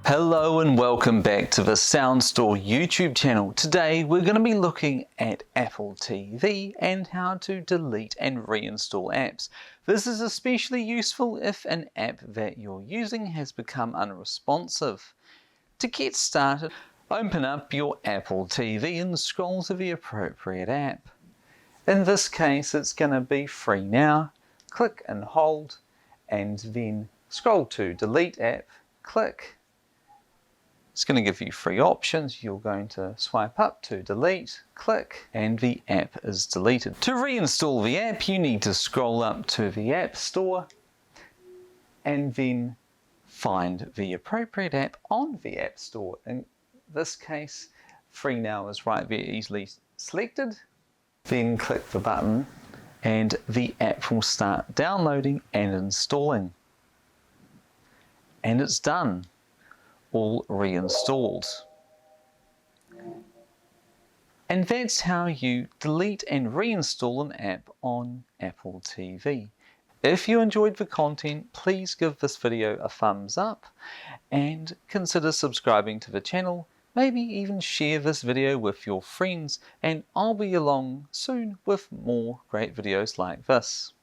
Hello and welcome back to the Soundstore YouTube channel. Today we're going to be looking at Apple TV and how to delete and reinstall apps. This is especially useful if an app that you're using has become unresponsive. To get started, open up your Apple TV and scroll to the appropriate app. In this case it's going to be Free Now. Click and hold and then scroll to Delete App, click. It's going to give you three options. You're going to swipe up to delete, click, and the app is deleted. To reinstall the app, you need to scroll up to the App Store and then find the appropriate app on the App Store. In this case, Free Now is right there easily selected. Then click the button and the app will start downloading and installing. And it's done. All reinstalled. And that's how you delete and reinstall an app on Apple TV. If you enjoyed the content, please give this video a thumbs up and consider subscribing to the channel. Maybe even share this video with your friends, and I'll be along soon with more great videos like this.